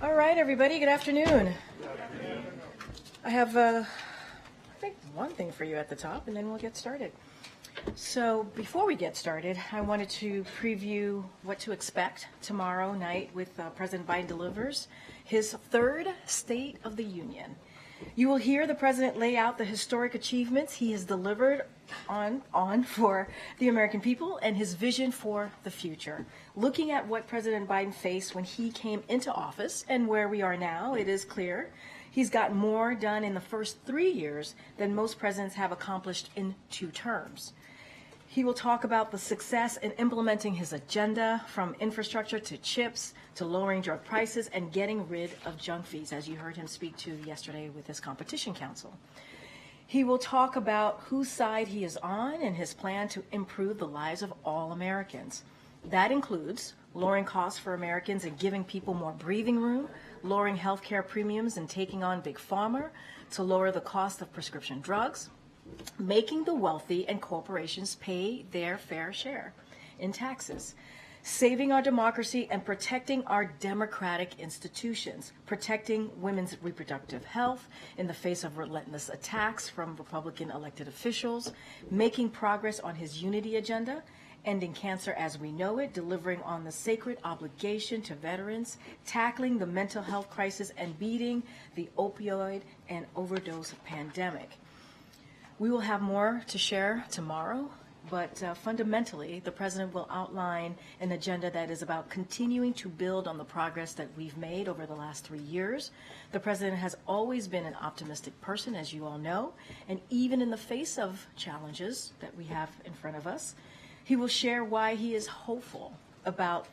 All right, everybody, good afternoon. I have, I think, one thing for you at the top, and then we'll get started. So before we get started, I wanted to preview what to expect tomorrow night with President Biden delivers his third State of the Union. You will hear the president lay out the historic achievements he has delivered on for the American people and his vision for the future. Looking at what President Biden faced when he came into office and where we are now, it is clear he's gotten more done in the first 3 years than most presidents have accomplished in 2 terms. He will talk about the success in implementing his agenda, from infrastructure to chips to lowering drug prices and getting rid of junk fees, as you heard him speak to yesterday with his competition council. He will talk about whose side he is on and his plan to improve the lives of all Americans. That includes lowering costs for Americans and giving people more breathing room, lowering health care premiums and taking on Big Pharma to lower the cost of prescription drugs, making the wealthy and corporations pay their fair share in taxes, saving our democracy and protecting our democratic institutions, protecting women's reproductive health in the face of relentless attacks from Republican elected officials, making progress on his unity agenda, ending cancer as we know it, delivering on the sacred obligation to veterans, tackling the mental health crisis, and beating the opioid and overdose pandemic. We will have more to share tomorrow, but fundamentally, the president will outline an agenda that is about continuing to build on the progress that we've made over the last 3 years. The president has always been an optimistic person, as you all know, and even in the face of challenges that we have in front of us, he will share why he is hopeful about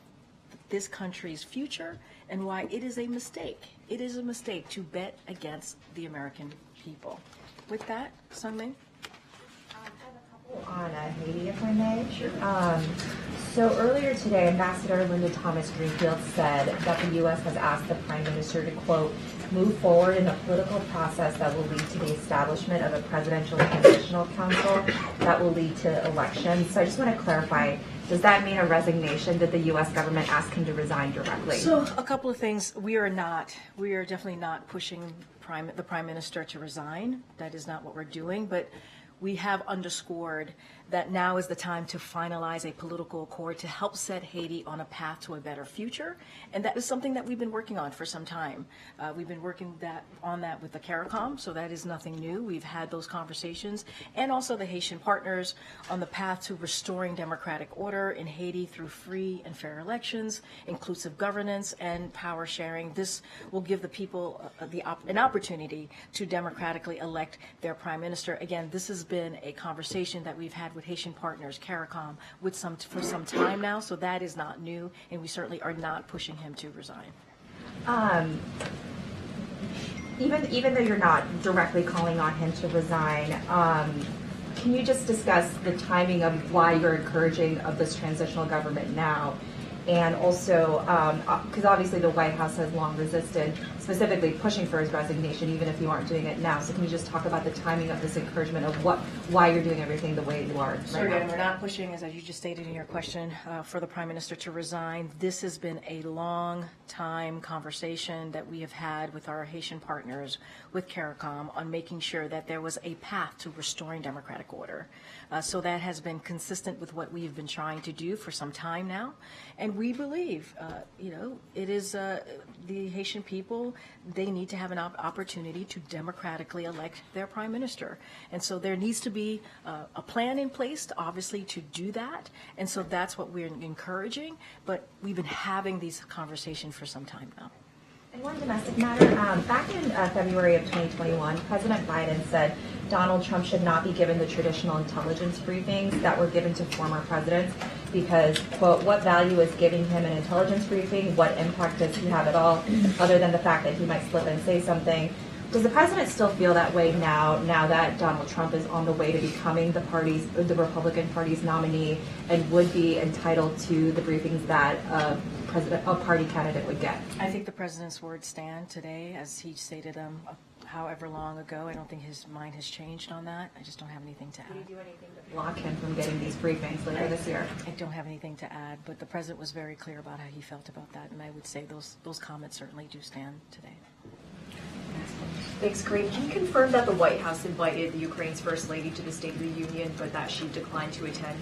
this country's future and why it is a mistake. It is a mistake to bet against the American people. With that, Sungmin? On Haiti, if I may. Sure. So earlier today, Ambassador Linda Thomas-Greenfield said that the U.S. has asked the Prime Minister to, quote, move forward in a political process that will lead to the establishment of a presidential transitional council that will lead to elections. So I just want to clarify, does that mean a resignation? Did the U.S. government ask him to resign directly? So a couple of things. We are definitely not pushing the Prime Minister to resign. That is not what we're doing, but we have underscored that now is the time to finalize a political accord to help set Haiti on a path to a better future. And that is something that we've been working on for some time. We've been working on that with the CARICOM, so that is nothing new. We've had those conversations, and also the Haitian partners on the path to restoring democratic order in Haiti through free and fair elections, inclusive governance, and power sharing. This will give the people an opportunity to democratically elect their prime minister. Again, this has been a conversation that we've had with Haitian partners, CARICOM, for some time now, so that is not new, and we certainly are not pushing him to resign. Even though you're not directly calling on him to resign, can you just discuss the timing of why you're encouraging of this transitional government now? And also, because obviously the White House has long resisted specifically pushing for his resignation, even if you aren't doing it now. So can you just talk about the timing of this encouragement of why you're doing everything the way you are right so again, now? We're not pushing, as you just stated in your question, for the Prime Minister to resign. This has been a long time conversation that we have had with our Haitian partners, with CARICOM, on making sure that there was a path to restoring democratic order. So that has been consistent with what we've been trying to do for some time now. And we believe, it is the Haitian people, they need to have an opportunity to democratically elect their prime minister. And so there needs to be a plan in place, obviously, to do that. And so that's what we're encouraging. But we've been having these conversations for some time now. And one domestic matter, back in February of 2021, President Biden said Donald Trump should not be given the traditional intelligence briefings that were given to former presidents because, quote, what value is giving him an intelligence briefing? What impact does he have at all, other than the fact that he might slip and say something? Does the president still feel that way now that Donald Trump is on the way to becoming the Republican Party's nominee, and would be entitled to the briefings that a party candidate would get? I think the president's words stand today, as he stated however long ago. I don't think his mind has changed on that. I just don't have anything to add. Did he do anything to block him from getting these briefings later this year? I don't have anything to add, but the president was very clear about how he felt about that, and I would say those comments certainly do stand today. Thanks, Karine. Can you confirm that the White House invited the Ukraine's First Lady to the State of the Union, but that she declined to attend?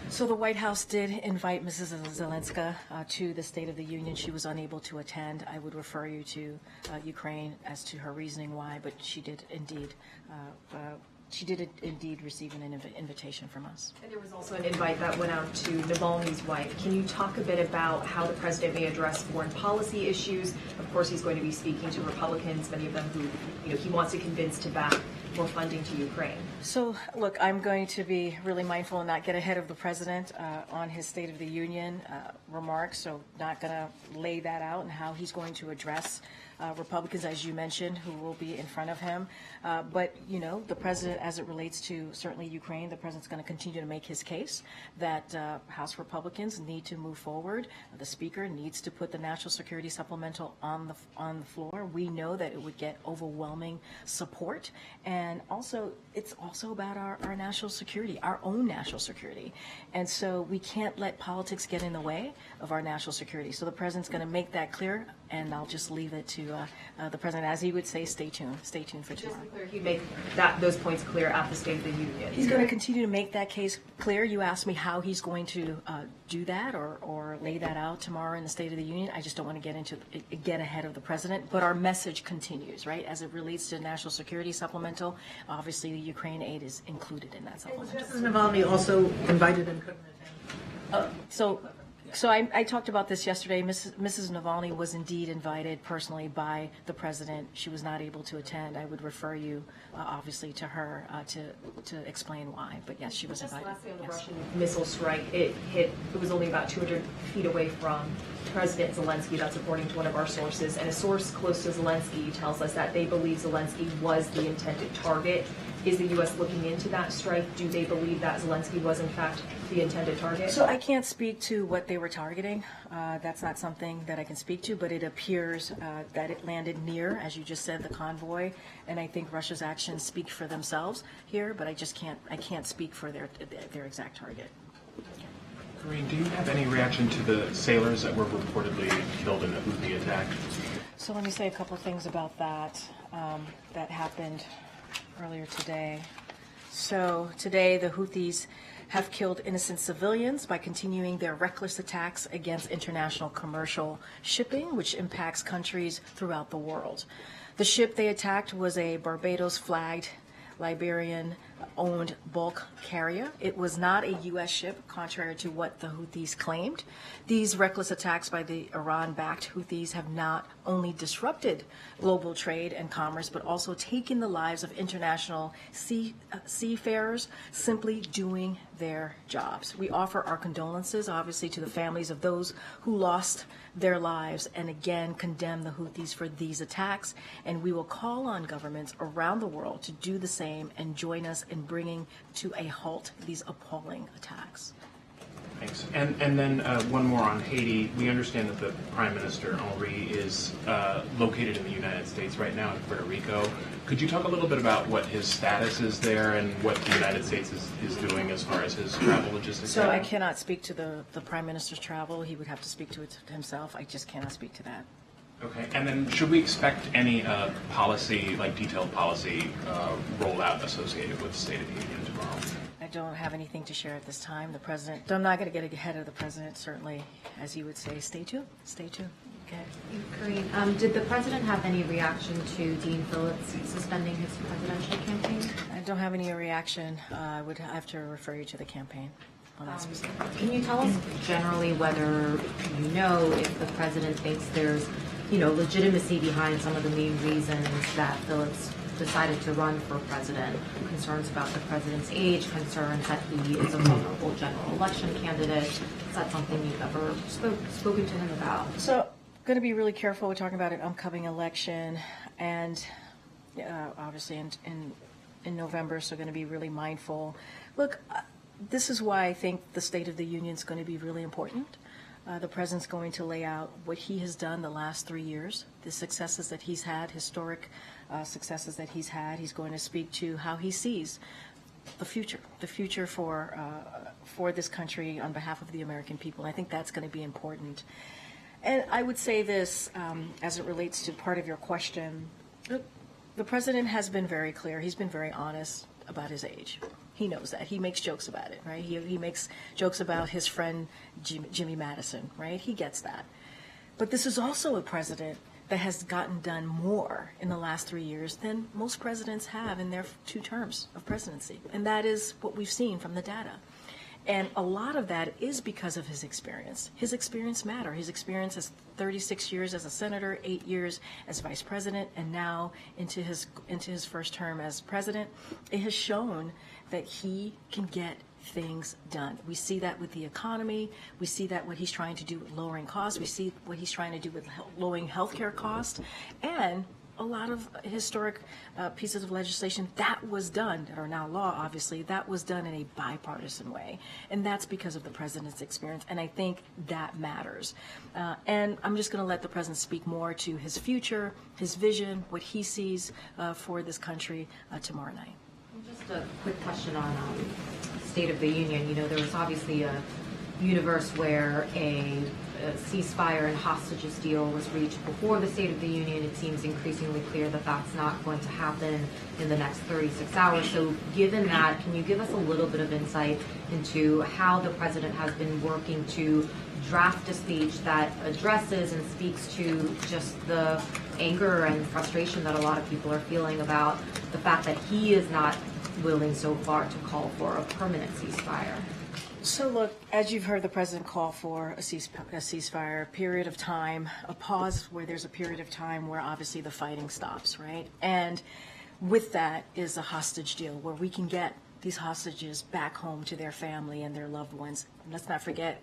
So the White House did invite Mrs. Zelenska to the State of the Union. She was unable to attend. I would refer you to Ukraine as to her reasoning why, but she did indeed receive an invitation from us. And there was also an invite that went out to Navalny's wife. Can you talk a bit about how the president may address foreign policy issues? Of course, he's going to be speaking to Republicans, many of them who he wants to convince to back more funding to Ukraine. So, look, I'm going to be really mindful and not get ahead of the president on his State of the Union remarks, so not going to lay that out and how he's going to address Republicans, as you mentioned, who will be in front of him. But, the president, as it relates to certainly Ukraine, the president's going to continue to make his case that House Republicans need to move forward. The Speaker needs to put the National Security Supplemental on the floor. We know that it would get overwhelming support. And also, it's also about our national security, our own national security. And so we can't let politics get in the way of our national security. So the president's going to make that clear, and I'll just leave it to the president, as he would say, stay tuned. Stay tuned for tomorrow. Just to be clear, he'd make those points clear at the State of the Union. He's going to continue to make that case clear. You asked me how he's going to do that or lay that out tomorrow in the State of the Union. I just don't want to get ahead of the president. But our message continues, right? As it relates to national security supplemental, obviously the Ukraine aid is included in that supplemental. Justice Navalny also invited and couldn't attend. So I talked about this yesterday. Mrs. Navalny was indeed invited personally by the president. She was not able to attend. I would refer you, obviously, to her to explain why. But yes, she was invited. Lastly, on the Yes. Russian missile strike, it was only about 200 feet away from President Zelensky. That's according to one of our sources. And a source close to Zelensky tells us that they believe Zelensky was the intended target. Is the U.S. looking into that strike? Do they believe that Zelensky was, in fact, the intended target? So I can't speak to what they were targeting. That's not something that I can speak to, but it appears that it landed near, as you just said, the convoy. And I think Russia's actions speak for themselves here, but I can't speak for their exact target. Karine, do you have any reaction to the sailors that were reportedly killed in the Houthi attack? So let me say a couple things about that that happened earlier today. So today the Houthis have killed innocent civilians by continuing their reckless attacks against international commercial shipping, which impacts countries throughout the world. The ship they attacked was a Barbados-flagged Liberian-owned bulk carrier. It was not a U.S. ship, contrary to what the Houthis claimed. These reckless attacks by the Iran-backed Houthis have not only disrupted global trade and commerce, but also taken the lives of international seafarers simply doing their jobs. We offer our condolences, obviously, to the families of those who lost their lives, and again condemn the Houthis for these attacks. And we will call on governments around the world to do the same and join us in bringing to a halt these appalling attacks. Thanks. And then one more on Haiti. We understand that the Prime Minister, Henry, is located in the United States right now in Puerto Rico. Could you talk a little bit about what his status is there and what the United States is doing as far as his travel logistics? So I cannot speak to the Prime Minister's travel. He would have to speak to it himself. I just cannot speak to that. Okay. And then should we expect any policy, like detailed policy, rollout associated with the State of the Union tomorrow? I don't have anything to share at this time. The president, I'm not going to get ahead of the president, certainly, as you would say, stay tuned. Stay tuned. Okay. Karine, did the president have any reaction to Dean Phillips suspending his presidential campaign? I don't have any reaction. I would have to refer you to the campaign on that specific. Can you tell us generally whether you know if the president thinks there's, legitimacy behind some of the main reasons that Phillips decided to run for president? Concerns about the president's age, concerns that he is a vulnerable general election candidate. Is that something you've ever spoken to him about? So, going to be really careful. We're talking about an upcoming election, and obviously in November, so going to be really mindful. Look, this is why I think the State of the Union is going to be really important. The president's going to lay out what he has done the last 3 years, the successes that he's had, historic successes that he's had. He's going to speak to how he sees the future for this country on behalf of the American people. I think that's going to be important. And I would say this as it relates to part of your question. The president has been very clear. He's been very honest about his age. He knows that. He makes jokes about it, right? He makes jokes about his friend Jimmy Madison, right? He gets that. But this is also a president that has gotten done more in the last 3 years than most presidents have in their 2 terms of presidency. And that is what we've seen from the data. And a lot of that is because of his experience. His experience matters. His experience as 36 years as a senator, 8 years as vice president, and now into his first term as president. It has shown that he can get things done. We see that with the economy. We see that what he's trying to do with lowering costs. We see what he's trying to do with lowering healthcare costs, and a lot of historic pieces of legislation that was done, that are now law, obviously, that was done in a bipartisan way. And that's because of the president's experience, and I think that matters. And I'm just going to let the president speak more to his future, his vision, what he sees for this country tomorrow night. Just a quick question on State of the Union. You know, there was obviously a universe where a ceasefire and hostages deal was reached before the State of the Union. It seems increasingly clear that that's not going to happen in the next 36 hours. So given that, can you give us a little bit of insight into how the president has been working to draft a speech that addresses and speaks to just the anger and frustration that a lot of people are feeling about the fact that he is not willing so far to call for a permanent ceasefire? So look, as you've heard the president call for a ceasefire, a period of time, a pause where there's a period of time where obviously the fighting stops, right? And with that is a hostage deal where we can get these hostages back home to their family and their loved ones. And let's not forget,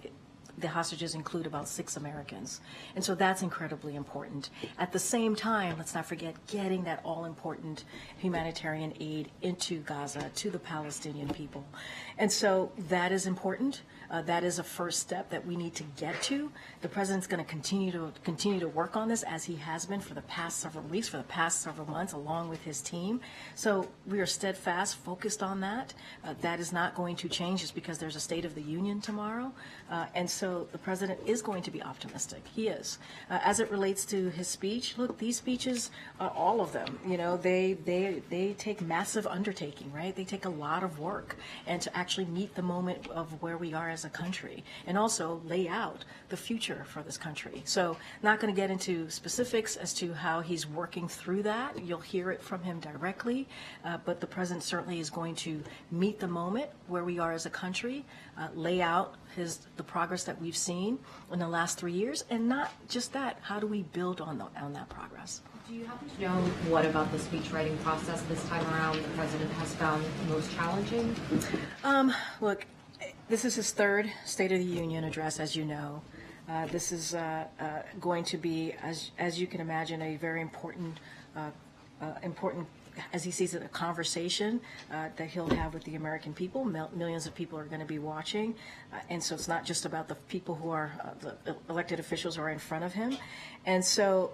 the hostages include about 6 Americans. And so that's incredibly important. At the same time, let's not forget getting that all-important humanitarian aid into Gaza, to the Palestinian people. And so that is important. That is a first step that we need to get to. The president's going to continue to work on this, as he has been for the past several weeks, for the past several months, along with his team. So we are steadfast, focused on that. That is not going to change just because there's a State of the Union tomorrow. And so the president is going to be optimistic. He is. As it relates to his speech, look, these speeches, all of them, you know, they take massive undertaking, right? They take a lot of work, and to actually meet the moment of where we are as a country, and also lay out the future for this country. So not going to get into specifics as to how he's working through that. You'll hear it from him directly, but the president certainly is going to meet the moment where we are as a country, lay out the progress that we've seen in the last 3 years, and not just that, how do we build on that progress? Do you happen to know what about the speech writing process this time around the president has found most challenging? Look, this is his 3rd State of the Union address, as you know. This is going to be, as you can imagine, a very important, as he sees it, a conversation that he'll have with the American people. Millions of people are going to be watching. And so it's not just about the people who are, the elected officials who are in front of him. And so,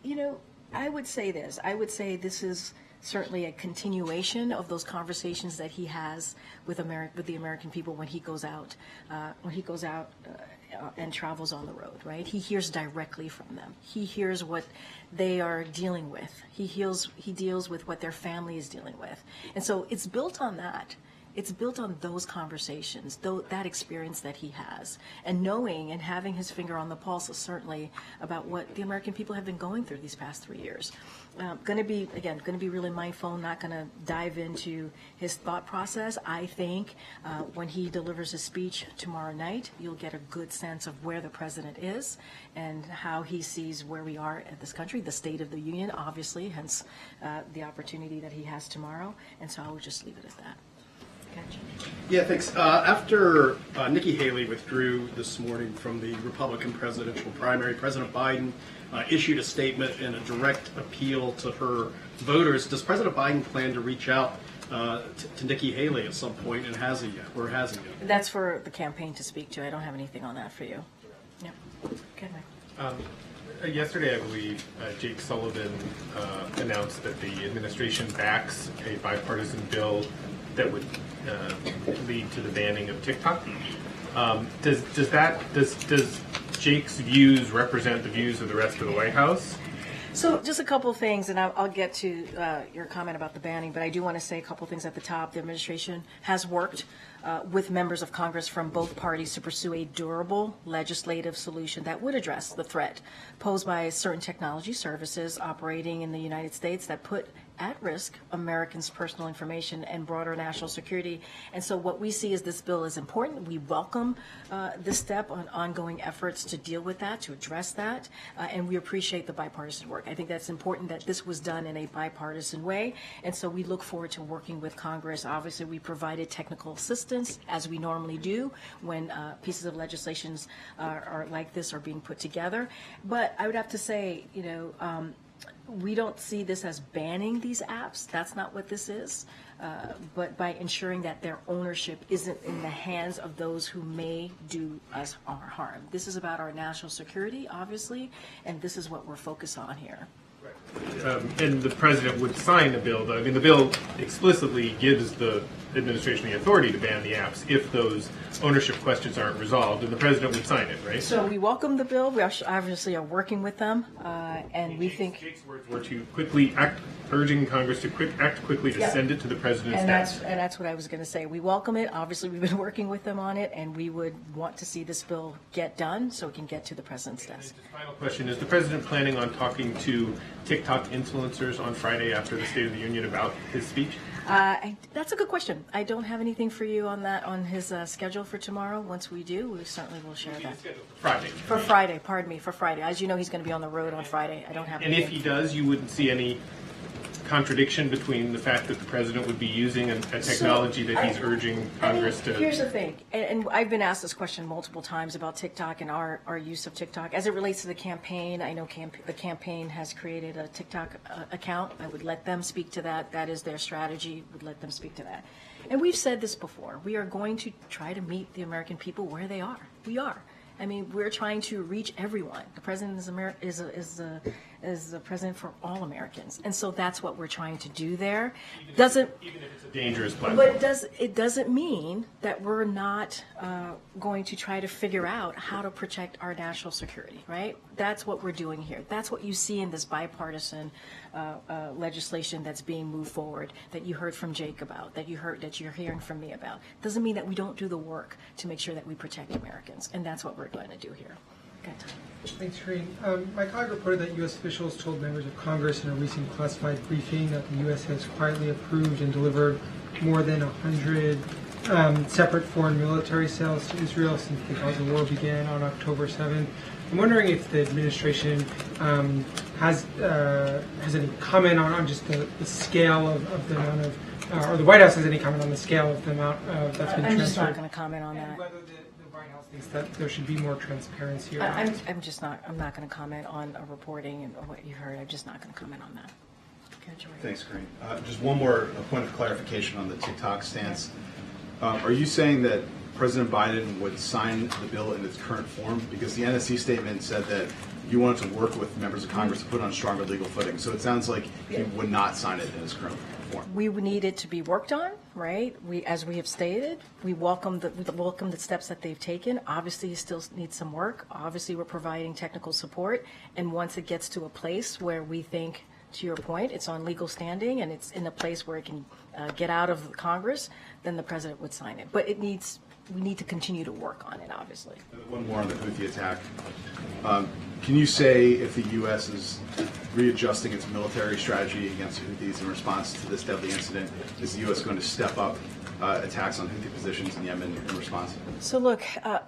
you know, I would say this. I would say this is certainly a continuation of those conversations that he has with the American people when he goes out, and travels on the road, right? He hears directly from them. He hears what they are dealing with. He deals with what their family is dealing with. And so it's built on that. It's built on those conversations, that experience that he has, and knowing and having his finger on the pulse is certainly about what the American people have been going through these past 3 years. Going to be really mindful, not going to dive into his thought process. I think when he delivers his speech tomorrow night, you'll get a good sense of where the president is and how he sees where we are at this country, the State of the Union, obviously, hence the opportunity that he has tomorrow. And so I would just leave it at that. Yeah, thanks. After Nikki Haley withdrew this morning from the Republican presidential primary, President Biden issued a statement and a direct appeal to her voters. Does President Biden plan to reach out to Nikki Haley at some point, and has he yet, or hasn't yet? That's for the campaign to speak to. I don't have anything on that for you. Yeah. Okay, Mike. Yesterday, I believe, Jake Sullivan announced that the administration backs a bipartisan bill that would lead to the banning of TikTok. Does Jake's views represent the views of the rest of the White House? So just a couple of things, and I'll get to your comment about the banning, but I do want to say a couple of things at the top. The administration has worked with members of Congress from both parties to pursue a durable legislative solution that would address the threat posed by certain technology services operating in the United States that put at risk Americans' personal information and broader national security. And so what we see is this bill is important. We welcome this step on ongoing efforts to deal with that, to address that, and we appreciate the bipartisan work. I think that's important that this was done in a bipartisan way, and so we look forward to working with Congress. Obviously, we provided technical assistance, as we normally do when pieces of legislations are like this are being put together. But I would have to say, we don't see this as banning these apps. That's not what this is. But by ensuring that their ownership isn't in the hands of those who may do us harm. This is about our national security, obviously, and this is what we're focused on here. And the president would sign a bill. I mean, the bill explicitly gives the administration the authority to ban the apps if those ownership questions aren't resolved, and the president would sign it, right? So we welcome the bill. We obviously are working with them, and we think. Jake's words were to quickly act, urging Congress to act quickly to send it to the president's desk. And that's what I was going to say. We welcome it. Obviously, we've been working with them on it, and we would want to see this bill get done so it can get to the president's desk. Final question: is the president planning on talking to TikTok influencers on Friday after the State of the Union about his speech? That's a good question. I don't have anything for you on that on his schedule for tomorrow. Once we do, we certainly will share that. Friday. For Friday, pardon me, for Friday. As you know, he's going to be on the road on Friday. I don't have And anything. if he does, you wouldn't see any contradiction between the fact that the president would be using a technology that he's urging Congress to. Here's the thing, and I've been asked this question multiple times about TikTok and our use of TikTok. As it relates to the campaign, I know the campaign has created a TikTok account. I would let them speak to that. That is their strategy. Would let them speak to that. And we've said this before. We are going to try to meet the American people where they are. We are. I mean, we're trying to reach everyone. The president is the president for all Americans, and so that's what we're trying to do there. Even if it's a dangerous platform. But it doesn't mean that we're not going to try to figure out how to protect our national security, right? That's what we're doing here. That's what you see in this bipartisan legislation that's being moved forward, that you heard from Jake about, that you're hearing from me about. Doesn't mean that we don't do the work to make sure that we protect Americans, and that's what we're going to do here. Got time. Thanks, Karine. My colleague reported that U.S. officials told members of Congress in a recent classified briefing that the U.S. has quietly approved and delivered more than 100 separate foreign military sales to Israel since the Gaza war began on October 7th. I'm wondering if the administration has any comment on just the scale of the amount of, or the White House has any comment on the scale of the amount that's been transferred. I'm just not going to comment on that. And whether the White House thinks that there should be more transparency. I'm not going to comment on reporting and what you heard. I'm just not going to comment on that. Okay, Joy. Thanks, Karine. Just one more point of clarification on the TikTok stance. Are you saying that President Biden would sign the bill in its current form? Because the NSC statement said that you wanted to work with members of Congress to put it on stronger legal footing. So it sounds like he would not sign it in its current form. We would need it to be worked on, right? As we have stated, we welcome the steps that they've taken. Obviously, it still needs some work. Obviously, we're providing technical support. And once it gets to a place where we think, to your point, it's on legal standing and it's in a place where it can get out of Congress, then the president would sign it. But we need to continue to work on it, obviously. One more on the Houthi attack. Can you say if the U.S. is readjusting its military strategy against Houthis in response to this deadly incident? Is the U.S. going to step up attacks on Houthi positions in Yemen in response? So look,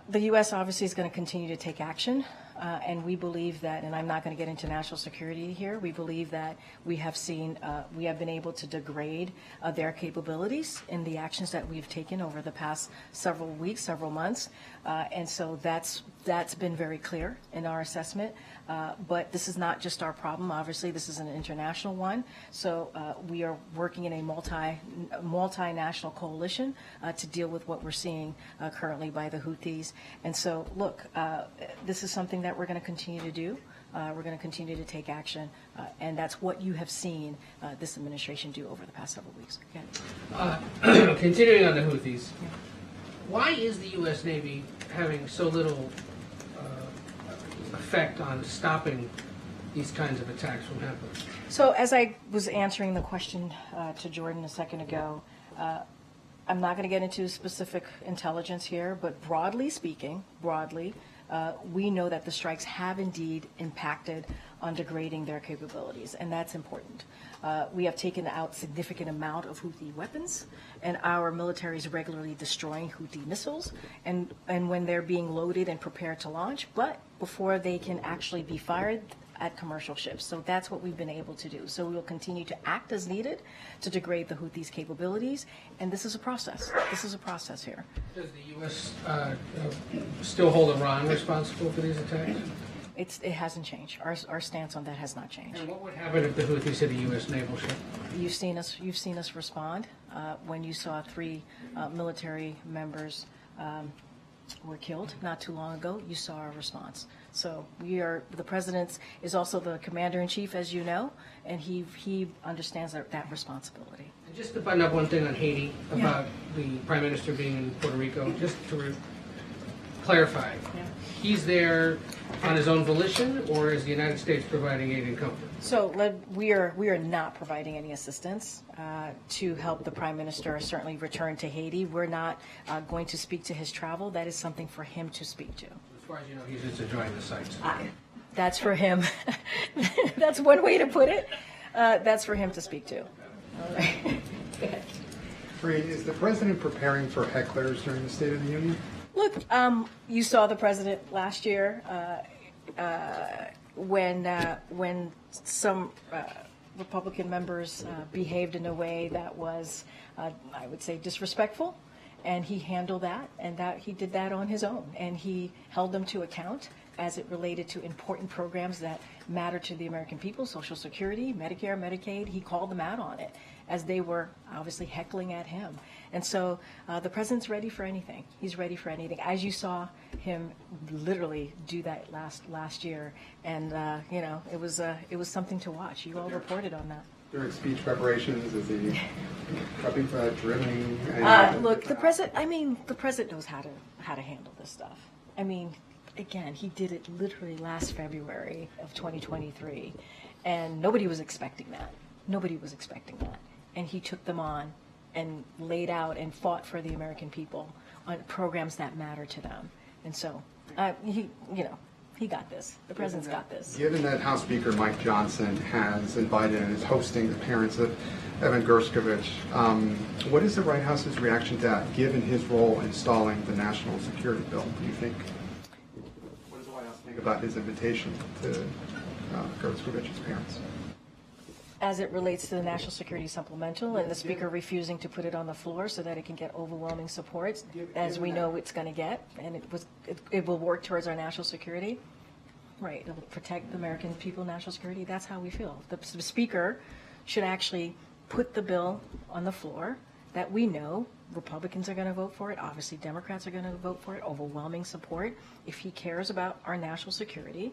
the U.S. obviously is going to continue to take action. And we believe that, and I'm not going to get into national security here, we believe that we have been able to degrade their capabilities in the actions that we've taken over the past several weeks, several months. And so that's been very clear in our assessment. But this is not just our problem. Obviously, this is an international one. So we are working in a multinational coalition to deal with what we're seeing currently by the Houthis. And so, look, this is something that we're going to continue to do. We're going to continue to take action, and that's what you have seen this administration do over the past several weeks. Okay. Continuing on the Houthis, why is the U.S. Navy having so little effect on stopping these kinds of attacks from happening? So as I was answering the question to Jordan a second ago, I'm not going to get into specific intelligence here, but broadly speaking, we know that the strikes have indeed impacted on degrading their capabilities, and that's important. We have taken out significant amount of Houthi weapons, and our military is regularly destroying Houthi missiles, and when they're being loaded and prepared to launch, but before they can actually be fired at commercial ships. So that's what we've been able to do. So we will continue to act as needed to degrade the Houthis' capabilities, and this is a process. This is a process here. Does the U.S. Still hold Iran responsible for these attacks? It hasn't changed. Our stance on that has not changed. And what would happen if the Houthis hit a U.S. naval ship? You've seen us respond when you saw 3 military members were killed not too long ago. You saw our response. So the president is also the commander-in-chief, as you know, and he understands that responsibility. And just to button up one thing on Haiti about the prime minister being in Puerto Rico, just to clarify, he's there on his own volition, or is the United States providing aid and comfort? So we are not providing any assistance to help the prime minister certainly return to Haiti. We're not going to speak to his travel. That is something for him to speak to. As far as you know, he's just enjoying the sights. That's for him. That's one way to put it. That's for him to speak to. All right. Karine, is the president preparing for hecklers during the State of the Union? Look, you saw the president last year when some Republican members behaved in a way that was, I would say, disrespectful, and he handled that, and he did that on his own, and he held them to account as it related to important programs that matter to the American people, Social Security, Medicare, Medicaid. He called them out on it as they were obviously heckling at him. And so the president's ready for anything. He's ready for anything. As you saw him literally do that last year, and it was something to watch. You all reported on that. During speech preparations, is he prepping for that, drilling? Look, the president knows how to handle this stuff. I mean, again, he did it literally last February of 2023, and nobody was expecting that. Nobody was expecting that. And he took them on and laid out and fought for the American people on programs that matter to them. And so, he got this. The president's got this. Given that House Speaker Mike Johnson has invited and is hosting the parents of Evan Gershkovich, what is the White House's reaction to that, given his role in stalling the national security bill? Do you think? What does the White House think about his invitation to Gershkovich's parents? As it relates to the National Security Supplemental and the Speaker refusing to put it on the floor so that it can get overwhelming support, as we know it's going to get, and it will work towards our national security. Right, it will protect the American people, national security. That's how we feel. The Speaker should actually put the bill on the floor that we know Republicans are going to vote for it. Obviously, Democrats are going to vote for it. Overwhelming support. If he cares about our national security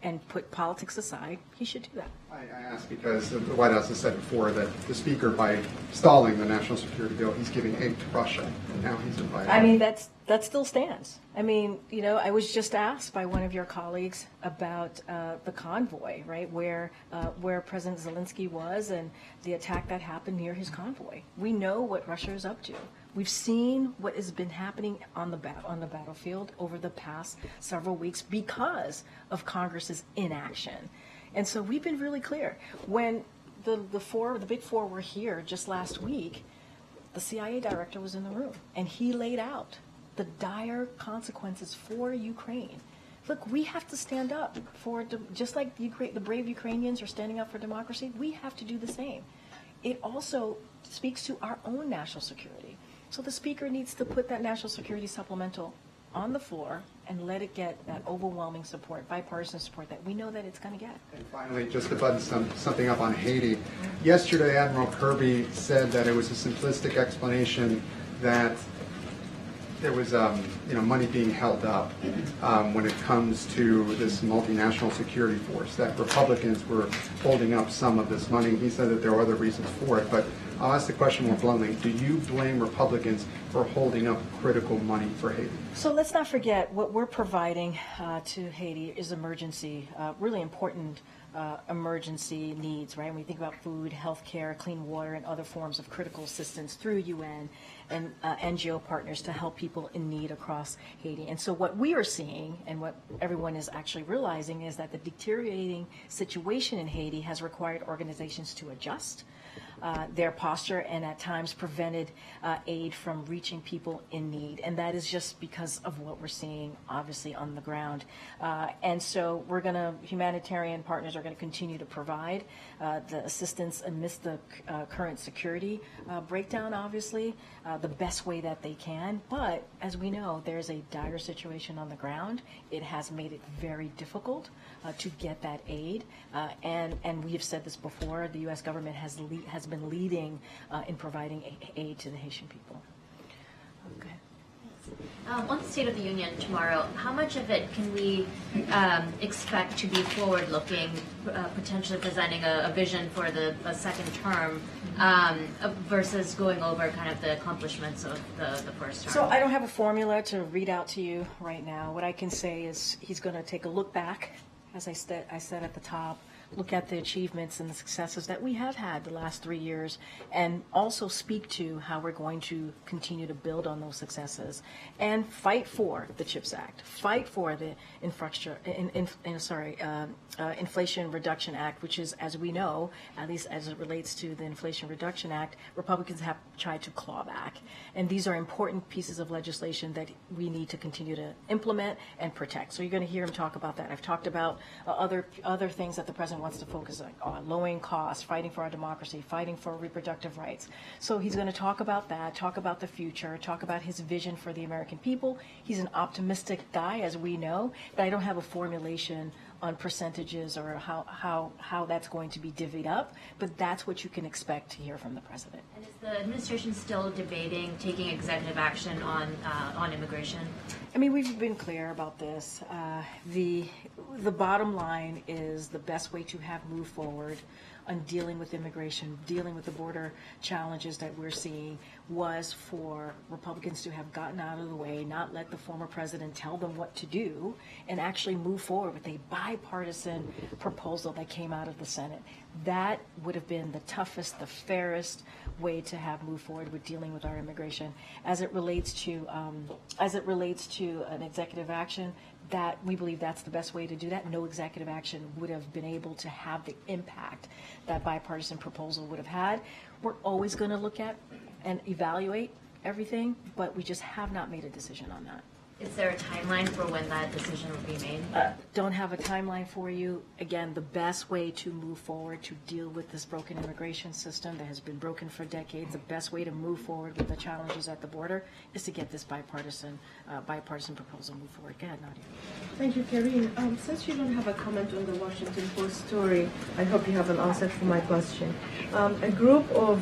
and put politics aside, he should do that. I ask because the White House has said before that the Speaker, by stalling the national security bill, he's giving aid to Russia, and now he's invited. I mean, that still stands. I mean, I was just asked by one of your colleagues about the convoy, right, where President Zelensky was and the attack that happened near his convoy. We know what Russia is up to. We've seen what has been happening on the battlefield over the past several weeks because of Congress's inaction. And so we've been really clear. When the big four were here just last week, the CIA director was in the room, and he laid out the dire consequences for Ukraine. Look, we have to stand up for, just like the brave Ukrainians are standing up for democracy, we have to do the same. It also speaks to our own national security. So the Speaker needs to put that national security supplemental on the floor and let it get that overwhelming support, bipartisan support that we know that it's going to get. And finally, just to button something up on Haiti, yesterday Admiral Kirby said that it was a simplistic explanation that there was money being held up when it comes to this multinational security force, that Republicans were holding up some of this money. He said that there were other reasons for it, but I'll ask the question more bluntly. Do you blame Republicans for holding up critical money for Haiti? So let's not forget what we're providing to Haiti is really important emergency needs, right? When we think about food, healthcare, clean water, and other forms of critical assistance through UN and NGO partners to help people in need across Haiti. And so what we are seeing and what everyone is actually realizing is that the deteriorating situation in Haiti has required organizations to adjust their posture and at times prevented aid from reaching people in need. And that is just because of what we're seeing, obviously, on the ground. And so humanitarian partners are going to continue to provide the assistance amidst the current security breakdown, obviously, the best way that they can. But as we know, there's a dire situation on the ground. It has made it very difficult to get that aid. And we have said this before, the U.S. government has been leading in providing aid to the Haitian people. Okay. On the State of the Union tomorrow, how much of it can we expect to be forward-looking, potentially presenting a vision for a second term versus going over kind of the accomplishments of the first term? So I don't have a formula to read out to you right now. What I can say is he's going to take a look back, as I said at the top, look at the achievements and the successes that we have had the last 3 years, and also speak to how we're going to continue to build on those successes and fight for the CHIPS Act, fight for the Inflation Reduction Act, which is, as we know, at least as it relates to the Inflation Reduction Act, Republicans have tried to claw back. And these are important pieces of legislation that we need to continue to implement and protect. So you're going to hear him talk about that. I've talked about other things that the president wants to focus on, lowering costs, fighting for our democracy, fighting for reproductive rights. So he's going to talk about that, talk about the future, talk about his vision for the American people. He's an optimistic guy, as we know, but I don't have a formulation on percentages or how that's going to be divvied up, but that's what you can expect to hear from the president. And is the administration still debating taking executive action on immigration? I mean, we've been clear about this. The bottom line is the best way to have moved forward on dealing with immigration, dealing with the border challenges that we're seeing, was for Republicans to have gotten out of the way, not let the former president tell them what to do, and actually move forward with a bipartisan proposal that came out of the Senate. That would have been the toughest, the fairest way to have moved forward with dealing with our immigration. As it relates to an executive action, that we believe that's the best way to do that. No executive action would have been able to have the impact that bipartisan proposal would have had. We're always going to look at and evaluate everything, but we just have not made a decision on that. Is there a timeline for when that decision will be made? Don't have a timeline for you. Again, the best way to move forward to deal with this broken immigration system that has been broken for decades, the best way to move forward with the challenges at the border is to get this bipartisan proposal moved forward. Go ahead, Nadia. Thank you, Karine. Since you don't have a comment on the Washington Post story, I hope you have an answer for my question. A group of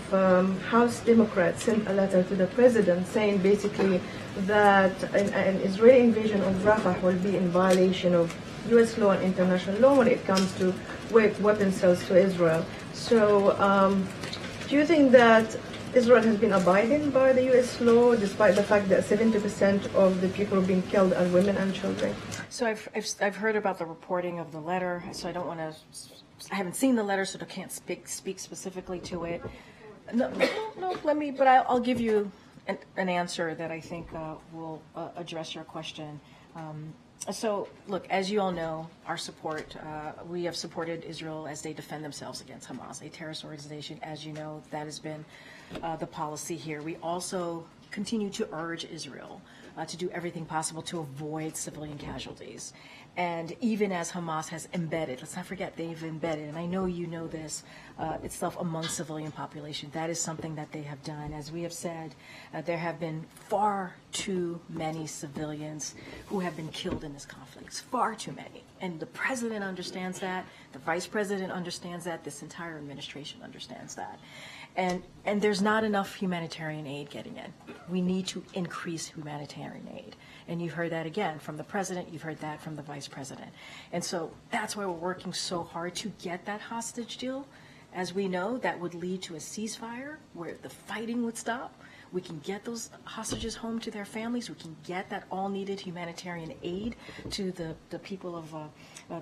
House Democrats sent a letter to the president saying basically that an Israeli invasion of Rafah will be in violation of U.S. law and international law when it comes to weapon sales to Israel. So do you think that Israel has been abiding by the U.S. law despite the fact that 70% of the people being killed are women and children? So I've heard about the reporting of the letter, so I don't want to, I haven't seen the letter, so I can't speak specifically to it. No, but I'll give you an answer that I think will address your question. So, look, as you all know, our support, we have supported Israel as they defend themselves against Hamas, a terrorist organization. As you know, that has been the policy here. We also continue to urge Israel to do everything possible to avoid civilian casualties. And even as Hamas has embedded, let's not forget they've embedded, and I know you know this, itself among civilian population. That is something that they have done. As we have said, there have been far too many civilians who have been killed in this conflict, far too many. And the president understands that, the vice president understands that, this entire administration understands that. And there's not enough humanitarian aid getting in. We need to increase humanitarian aid. And you've heard that again from the president, you've heard that from the vice president. And so that's why we're working so hard to get that hostage deal. As we know, that would lead to a ceasefire where the fighting would stop. We can get those hostages home to their families. We can get that all needed humanitarian aid to the people of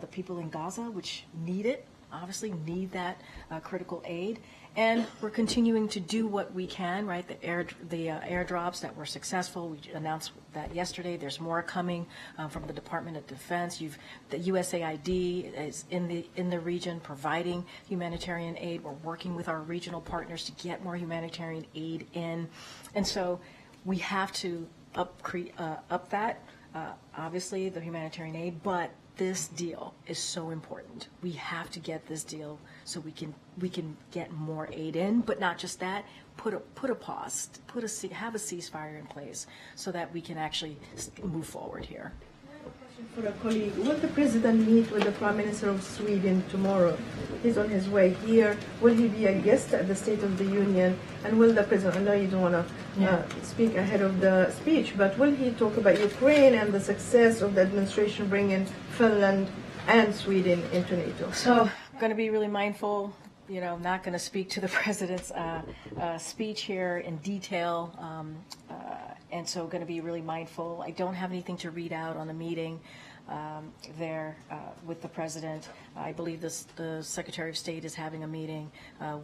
the people in Gaza, which need it, obviously need that critical aid. And we're continuing to do what we can, right? The airdrops that were successful. We announced that yesterday. There's more coming from the Department of Defense. The USAID is in the region providing humanitarian aid. We're working with our regional partners to get more humanitarian aid in, and so we have to up that. Obviously, the humanitarian aid, but this deal is so important. We have to get this deal so we can get more aid in, but not just that. Put a pause, have a ceasefire in place so that we can actually move forward here. For a colleague, will the president meet with the Prime Minister of Sweden tomorrow? He's on his way here. Will he be a guest at the State of the Union? And will the president, I know you don't want to speak ahead of the speech, but will he talk about Ukraine and the success of the administration bringing Finland and Sweden into NATO? So I'm going to be really mindful, not going to speak to the president's speech here in detail. And so going to be really mindful. I don't have anything to read out on the meeting there with the president. I believe the Secretary of State is having a meeting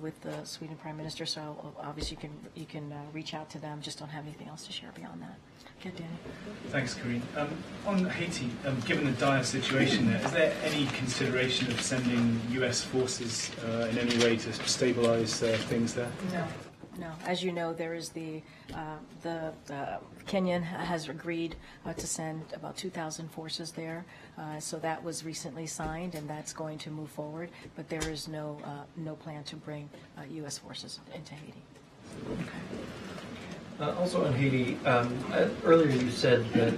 with the Sweden Prime Minister, so obviously you can reach out to them. Just don't have anything else to share beyond that. Okay, Danny. Thanks, Karine. On Haiti, given the dire situation there, is there any consideration of sending U.S. forces in any way to stabilize things there? No. As you know, there is the Kenyan has agreed to send about 2,000 forces there. So that was recently signed, and that's going to move forward. But there is no plan to bring U.S. forces into Haiti. Also on Haiti, earlier you said that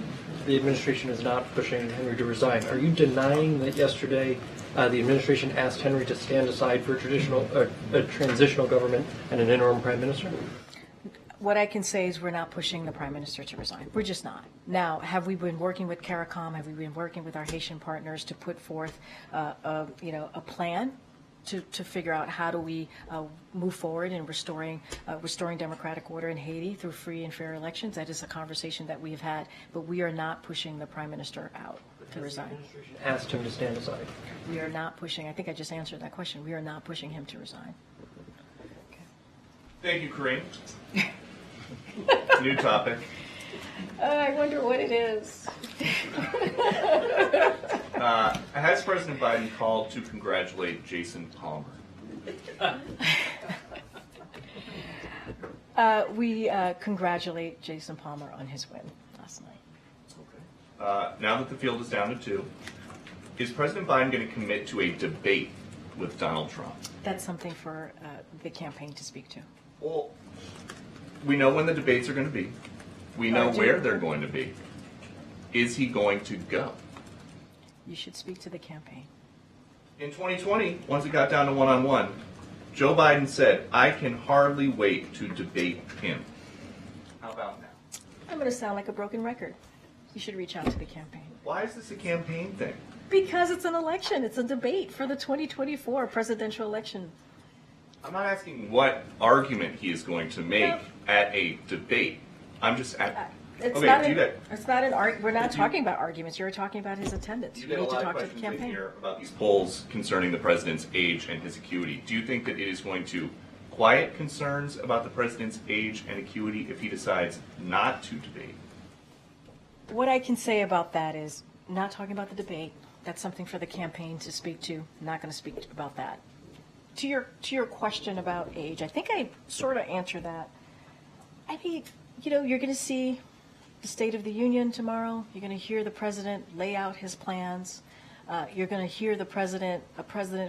the administration is not pushing Henry to resign. Are you denying that yesterday the administration asked Henry to stand aside for a transitional government and an interim prime minister? What I can say is we're not pushing the prime minister to resign. We're just not. Now, have we been working with CARICOM? Have we been working with our Haitian partners to put forth a plan to figure out how do we move forward in restoring democratic order in Haiti through free and fair elections? That is a conversation that we have had, but we are not pushing the prime minister out to resign. The administration asked him to stand aside. We are not pushing. I think I just answered that question. We are not pushing him to resign. Okay. Thank you, Karine. New topic. I wonder what it is. Has President Biden called to congratulate Jason Palmer? We congratulate Jason Palmer on his win last night. Now that the field is down to 2, is President Biden going to commit to a debate with Donald Trump? That's something for the campaign to speak to. Well, we know when the debates are going to be. We know where they're going to be. Is he going to go? You should speak to the campaign. In 2020, once it got down to one-on-one, Joe Biden said, "I can hardly wait to debate him." How about now? I'm going to sound like a broken record. You should reach out to the campaign. Why is this a campaign thing? Because it's an election. It's a debate for the 2024 presidential election. I'm not asking what argument he is going to make at a debate. I'm just at. It's not an argument. We're not talking about arguments. You're talking about his attendance. You get a lot of questions in here about these polls concerning the president's age and his acuity. Do you think that it is going to quiet concerns about the president's age and acuity if he decides not to debate? What I can say about that is not talking about the debate. That's something for the campaign to speak to. I'm not going to speak about that. To your question about age, I think I sort of answered that. I think, you're going to see the State of the Union tomorrow. You're going to hear the president lay out his plans. You're going to hear a president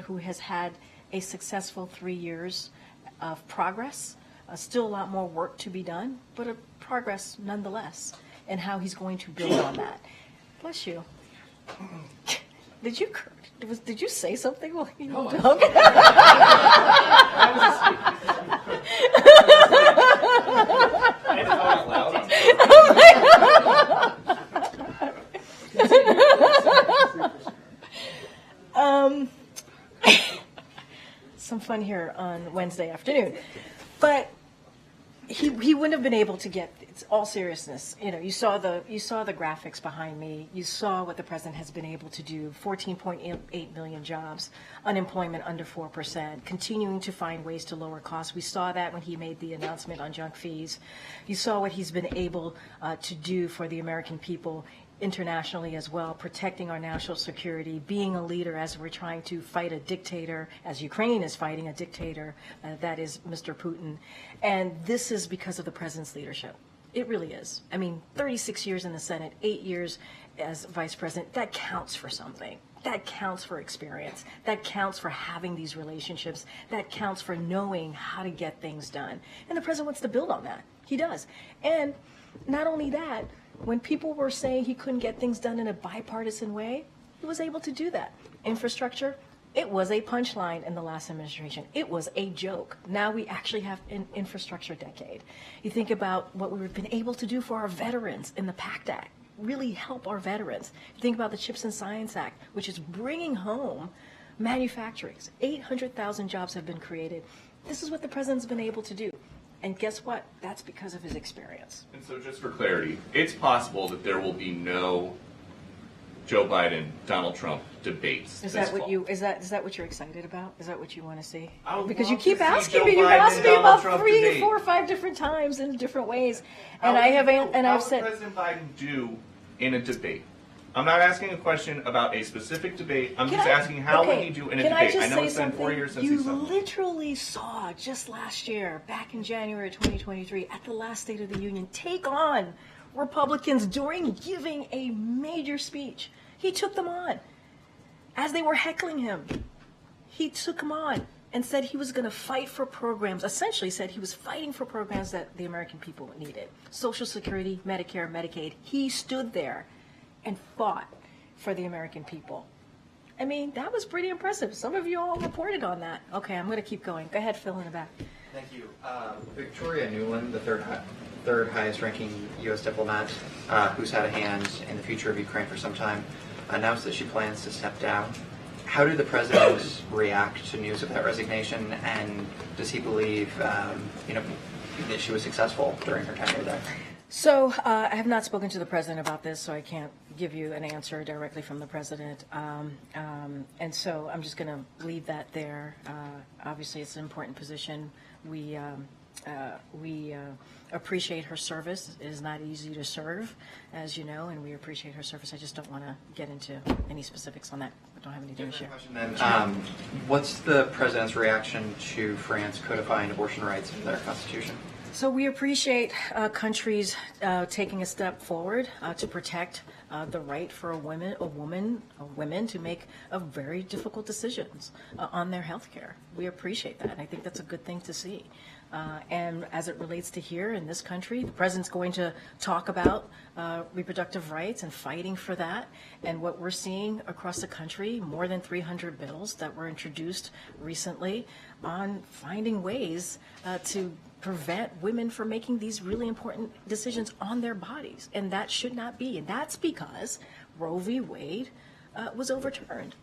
who has had a successful 3 years of progress. Still a lot more work to be done, but a progress nonetheless, and how he's going to build on that. Bless you. Did you say something? Well, you know, okay. Some fun here on Wednesday afternoon, but he wouldn't have been able to get. It's all seriousness. You know, you saw the graphics behind me. You saw what the president has been able to do. 14.8 million jobs, unemployment under 4%, continuing to find ways to lower costs. We saw that when he made the announcement on junk fees. You saw what he's been able to do for the American people internationally as well, protecting our national security, being a leader as we're trying to fight a dictator, as Ukraine is fighting a dictator, that is Mr. Putin. And this is because of the president's leadership. It really is. I mean, 36 years in the Senate, 8 years as vice president, that counts for something. That counts for experience. That counts for having these relationships. That counts for knowing how to get things done. And the president wants to build on that. He does. And not only that, when people were saying he couldn't get things done in a bipartisan way, he was able to do that. Infrastructure, it was a punchline in the last administration. It was a joke. Now we actually have an infrastructure decade. You think about what we've been able to do for our veterans in the PACT Act, really help our veterans. You think about the Chips and Science Act, which is bringing home manufacturing. 800,000 jobs have been created. This is what the president's been able to do. And guess what? That's because of his experience. And so just for clarity, it's possible that there will be no Joe Biden, Donald Trump debates. Is that what you? Is that what you're excited about? Is that what you want to see? Because you love keep to see asking Joe me. You've Biden asked and me Donald about Trump 3, debate. 4, 5 different times in different ways, and How I've said. would President Biden do in a debate? I'm not asking a question about a specific debate. I'm just asking how would he do in a debate? I know it's been 4 years since he's done You literally saw just last year, back in January 2023, at the last State of the Union, take on Republicans during giving a major speech. He took them on. As they were heckling him, he took them on and said he was going to fight for programs, essentially said he was fighting for programs that the American people needed. Social Security, Medicare, Medicaid. He stood there and fought for the American people. I mean, that was pretty impressive. Some of you all reported on that. Okay, I'm going to keep going. Go ahead, Phil, in the back. Thank you. Victoria Nuland, the third highest ranking U.S. diplomat who's had a hand in the future of Ukraine for some time, announced that she plans to step down. How did the president react to news of that resignation, and does he believe that she was successful during her tenure there? So I have not spoken to the president about this, so I can't give you an answer directly from the president. And so I'm just going to leave that there. Obviously, it's an important position. We appreciate her service. It is not easy to serve, as you know, and we appreciate her service. I just don't want to get into any specifics on that. I don't have anything to share. What's the president's reaction to France codifying abortion rights into their constitution? So we appreciate countries taking a step forward to protect the right for women to make very difficult decisions on their health care. We appreciate that. I think that's a good thing to see. And as it relates to here in this country, the president's going to talk about reproductive rights and fighting for that. And what we're seeing across the country, more than 300 bills that were introduced recently on finding ways to prevent women from making these really important decisions on their bodies. And that should not be. And that's because Roe v. Wade was overturned,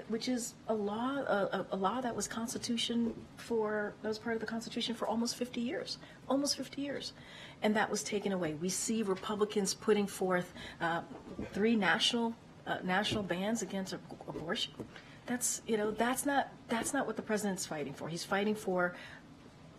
which is a law that was part of the Constitution for almost 50 years. And that was taken away. We see Republicans putting forth 3 national bans against abortion. That's not what the president's fighting for. He's fighting for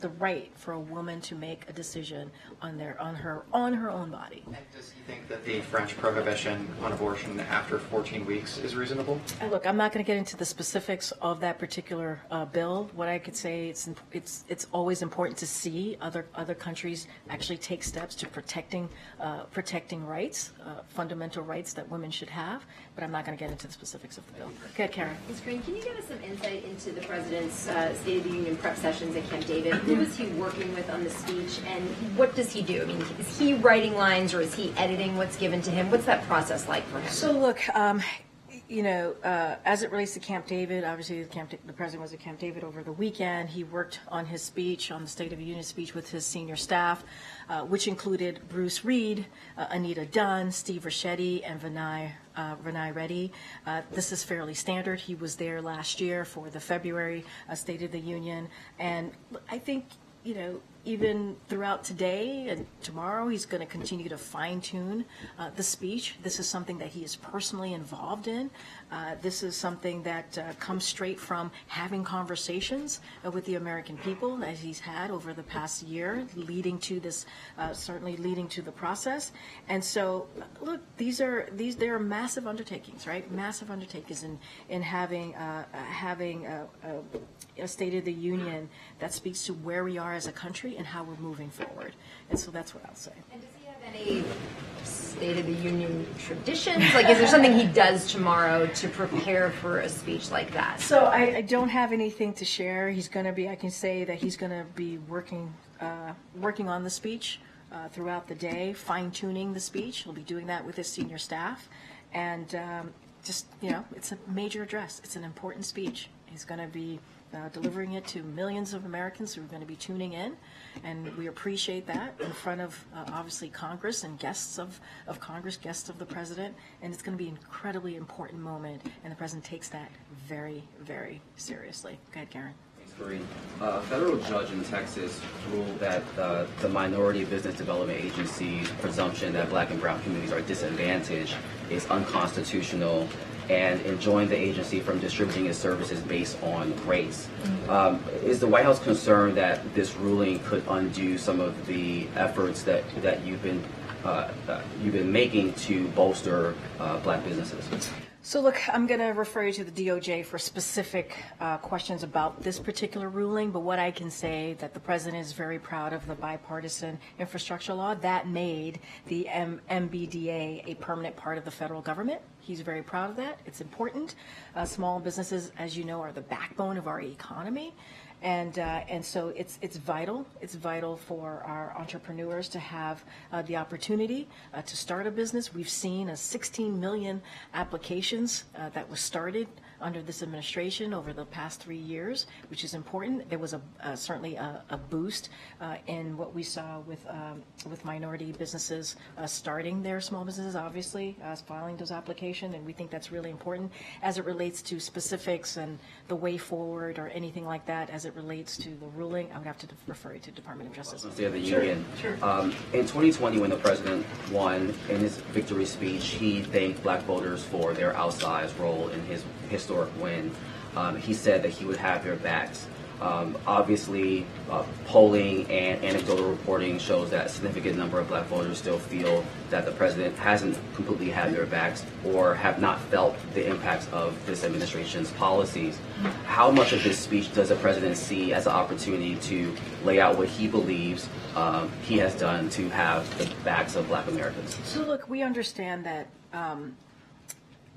the right for a woman to make a decision on her own body. And does he think that the French prohibition on abortion after 14 weeks is reasonable? Look, I'm not going to get into the specifics of that particular bill. What I could say, it's always important to see other countries actually take steps to protecting rights, fundamental rights that women should have. But I'm not going to get into the specifics of the bill. Go ahead, Karen. Ms. Karine, can you give us some insight into the President's State of the Union prep sessions at Camp David? Who was he working with on the speech, and what does he do? I mean, is he writing lines, or is he editing what's given to him? What's that process like for him? So look, as it relates to Camp David, obviously the President was at Camp David over the weekend. He worked on his speech, on the State of the Union speech, with his senior staff, which included Bruce Reed, Anita Dunn, Steve Ricchetti, and Vinay Reddy. This is fairly standard. He was there last year for the February State of the Union, and I think, even throughout today and tomorrow, he's going to continue to fine-tune the speech. This is something that he is personally involved in. This is something that comes straight from having conversations with the American people, as he's had over the past year, leading to this, certainly leading to the process. And so, look, there are massive undertakings, right? Massive undertakings in having a State of the Union that speaks to where we are as a country and how we're moving forward. And so that's what I'll say. And does he have any State of the Union traditions? Like, is there something he does tomorrow to prepare for a speech like that? So I don't have anything to share. He's going to be, I can say that he's going to be working on the speech throughout the day, fine-tuning the speech. He'll be doing that with his senior staff. And it's a major address. It's an important speech. He's going to be delivering it to millions of Americans who are going to be tuning in, and we appreciate that in front of obviously Congress and guests of Congress, guests of the President, and it's going to be an incredibly important moment, and the President takes that very, very seriously. Go ahead, Karen. Thanks, Karine. A federal judge in Texas ruled that the Minority Business Development Agency's presumption that black and brown communities are disadvantaged is unconstitutional and enjoined the agency from distributing its services based on race. Is the White House concerned that this ruling could undo some of the efforts that you've been making to bolster black businesses? So look, I'm going to refer you to the DOJ for specific questions about this particular ruling, but what I can say that the President is very proud of the bipartisan infrastructure law that made the MBDA a permanent part of the federal government. He's very proud of that. It's important. Small businesses, as you know, are the backbone of our economy. And so it's vital. It's vital for our entrepreneurs to have the opportunity to start a business. We've seen 16 million applications that was started under this administration over the past 3 years, which is important. There was certainly a boost in what we saw with minority businesses starting their small businesses, obviously, filing those applications, and we think that's really important. As it relates to specifics and the way forward or anything like that, as it relates to the ruling, I would have to refer you to Department of Justice. State of the Union. Sure. In 2020, when the President won, in his victory speech, he thanked black voters for their outsized role in his historic win. He said that he would have their backs. Obviously, polling and anecdotal reporting shows that a significant number of black voters still feel that the President hasn't completely had their backs or have not felt the impacts of this administration's policies. How much of this speech does the President see as an opportunity to lay out what he believes he has done to have the backs of black Americans? So look, we understand that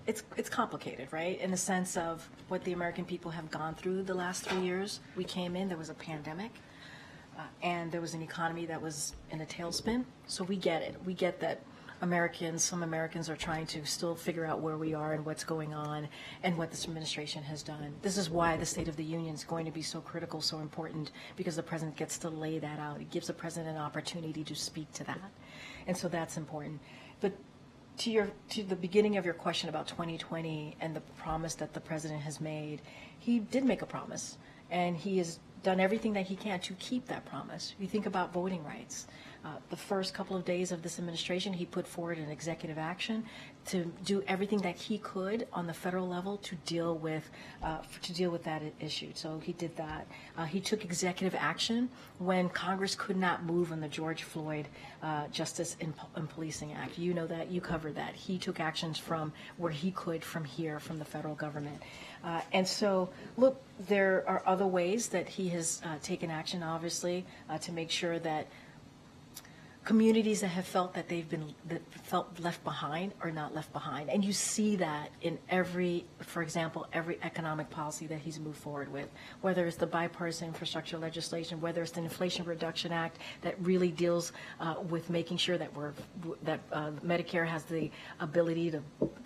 it's complicated, right? In the sense of what the American people have gone through the last 3 years. We came in, there was a pandemic, and there was an economy that was in a tailspin. So we get it. We get that some Americans are trying to still figure out where we are and what's going on and what this administration has done. This is why the State of the Union is going to be so critical, so important, because the President gets to lay that out. It gives the President an opportunity to speak to that. And so that's important. But to the beginning of your question about 2020 and the promise that the President has made, he did make a promise, and he has done everything that he can to keep that promise. You think about voting rights. The first couple of days of this administration, he put forward an executive action to do everything that he could on the federal level to deal with that issue. So he did that. He took executive action when Congress could not move on the George Floyd Justice and Policing Act. You know that. You covered that. He took actions from where he could from here, from the federal government. And so, look, there are other ways that he has taken action, obviously, to make sure that communities that have felt that felt left behind are not left behind. And you see that in for example, every economic policy that he's moved forward with, whether it's the bipartisan infrastructure legislation, whether it's the Inflation Reduction Act that really deals with making sure that Medicare has the ability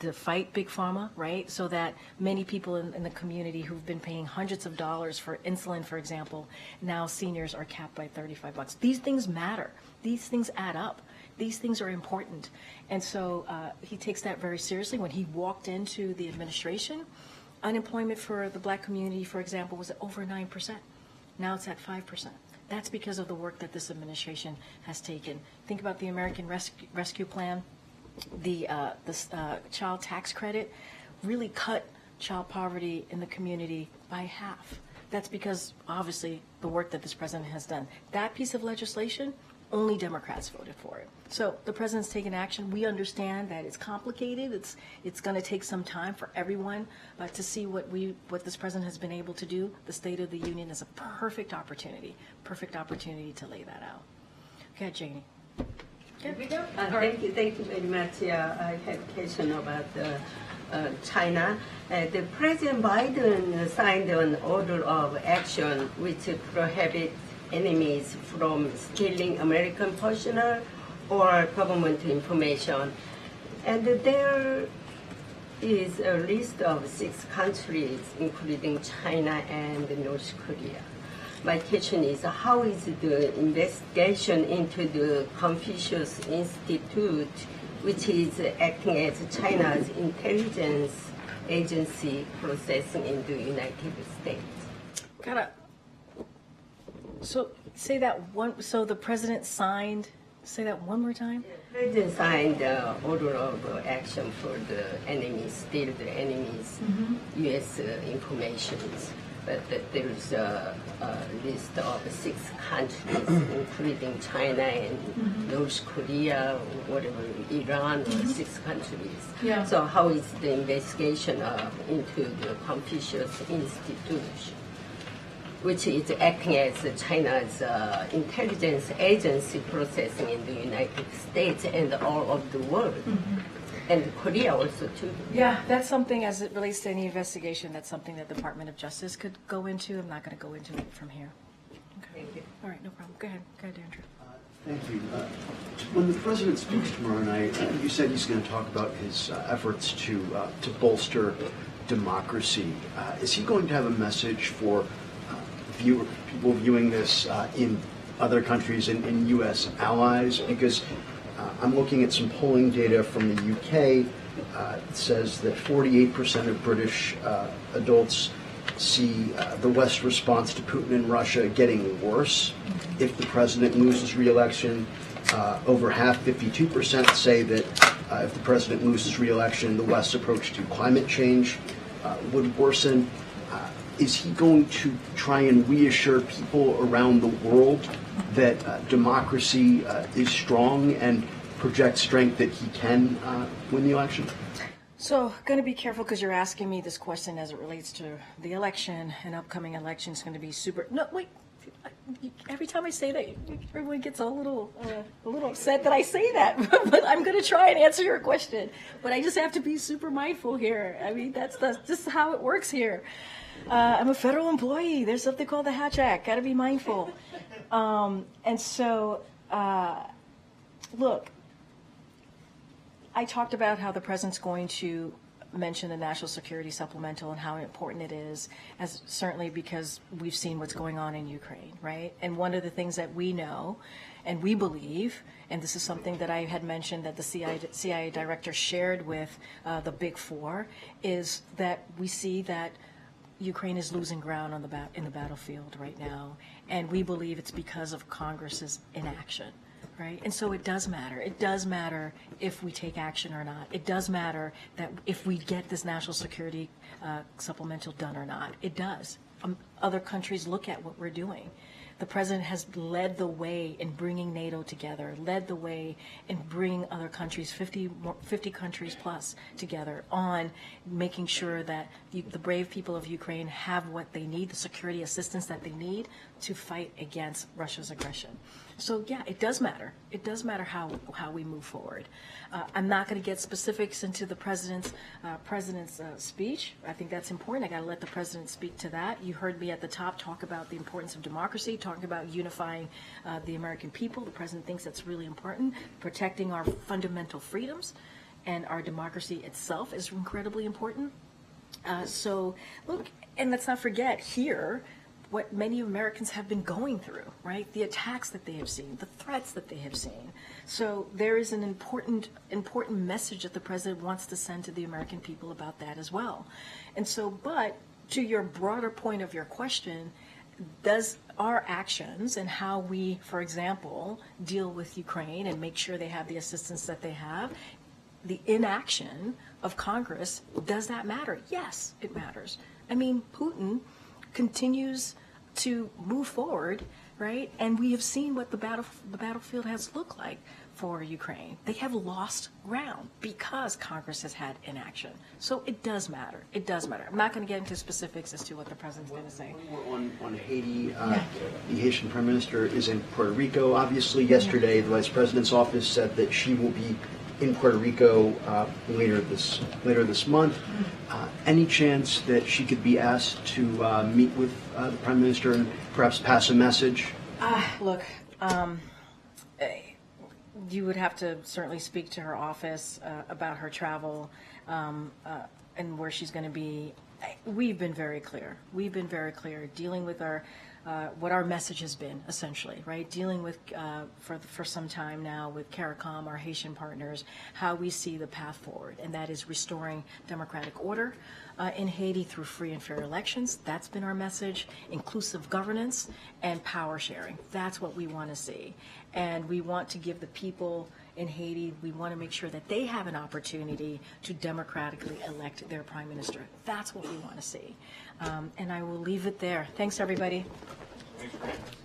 to fight Big Pharma, right? So that many people in the community who've been paying hundreds of dollars for insulin, for example, now seniors are capped by $35. These things matter. These things add up. These things are important. And so he takes that very seriously. When he walked into the administration, unemployment for the black community, for example, was at over 9%. Now it's at 5%. That's because of the work that this administration has taken. Think about the American Rescue Plan. The child tax credit really cut child poverty in the community by half. That's because, obviously, the work that this president has done. That piece of legislation, only Democrats voted for it. So the president's taken action. We understand that it's complicated. It's going to take some time for everyone to see what this president has been able to do. The State of the Union is a perfect opportunity to lay that out. Okay, Janie. Thank you very much. I have a question about China. The President Biden signed an order of action which prohibits enemies from stealing American personal or government information. And there is a list of 6 countries, including China and North Korea. My question is, how is the investigation into the Confucius Institute, which is acting as China's intelligence agency, processing in the United States? So say that one. So the president signed. Say that one more time. The president signed the order of action for the enemies, steal the enemies' U.S. information. But there is a list of 6 countries, including China and North Korea, whatever, Iran, or 6 countries. Yeah. So how is the investigation into the Confucius Institute, which is acting as China's intelligence agency, processing in the United States and all of the world, and Korea also too? Yeah, that's something as it relates to any investigation. That's something that the Department of Justice could go into. I'm not going to go into it from here. Okay. Thank you. All right, no problem. Go ahead, Andrew. Thank you. When the president speaks tomorrow night, you said he's going to talk about his efforts to bolster democracy. Is he going to have a message for people viewing this in other countries and U.S. allies? Because I'm looking at some polling data from the UK. It says that 48% of British adults see the West's response to Putin and Russia getting worse if the president loses re-election. Over half, 52%, say that if the president loses re-election, the West's approach to climate change would worsen. Is he going to try and reassure people around the world that democracy is strong and project strength that he can win the election? So, going to be careful because you're asking me this question as it relates to the election and upcoming election. It's going to be super. No, wait. Every time I say that, everyone gets a little upset that I say that. But I'm going to try and answer your question. But I just have to be super mindful here. I mean, that's just how it works here. I'm a federal employee. There's something called the Hatch Act. Got to be mindful. And so, look, I talked about how the president's going to mention the National Security Supplemental and how important it is, as certainly because we've seen what's going on in Ukraine, right? And one of the things that we know and we believe, and this is something that I had mentioned that the CIA director shared with the Big Four, is that we see that Ukraine is losing ground on in the battlefield right now, and we believe it's because of Congress's inaction, right? And so it does matter. It does matter if we take action or not. It does matter that if we get this national security supplemental done or not. It does. Other countries look at what we're doing. The president has led the way in bringing NATO together, led the way in bringing other countries, 50 countries plus, together on making sure that the brave people of Ukraine have what they need, the security assistance that they need to fight against Russia's aggression. So yeah, it does matter. It does matter how we move forward. I'm not going to get specifics into the president's speech. I think that's important. I got to let the president speak to that. You heard me at the top talk about the importance of democracy, talking about unifying the American people. The president thinks that's really important. Protecting our fundamental freedoms and our democracy itself is incredibly important. So look, and let's not forget here what many Americans have been going through, right? The attacks that they have seen, the threats that they have seen. So there is an important message that the president wants to send to the American people about that as well. And so, but to your broader point of your question, does our actions and how we, for example, deal with Ukraine and make sure they have the assistance that they have, the inaction of Congress, does that matter? Yes, it matters. I mean, Putin continues to move forward, right? And we have seen what the battlefield has looked like for Ukraine. They have lost ground because Congress has had inaction. So it does matter. It does matter. I'm not going to get into specifics as to what the president's going to say. On Haiti, the Haitian Prime Minister is in Puerto Rico. Obviously, yesterday, the Vice President's office said that she will be in Puerto Rico later this month. Any chance that she could be asked to meet with the Prime Minister and perhaps pass a message? Look, you would have to certainly speak to her office about her travel and where she's going to be. We've been very clear. We've been very clear dealing with our what our message has been, essentially, right? Dealing with, for some time now, with CARICOM, our Haitian partners, how we see the path forward, and that is restoring democratic order in Haiti through free and fair elections. That's been our message. Inclusive governance and power sharing. That's what we want to see. And we want to give the people in Haiti, we want to make sure that they have an opportunity to democratically elect their prime minister. That's what we want to see. And I will leave it there. Thanks, everybody. Thanks, Karine.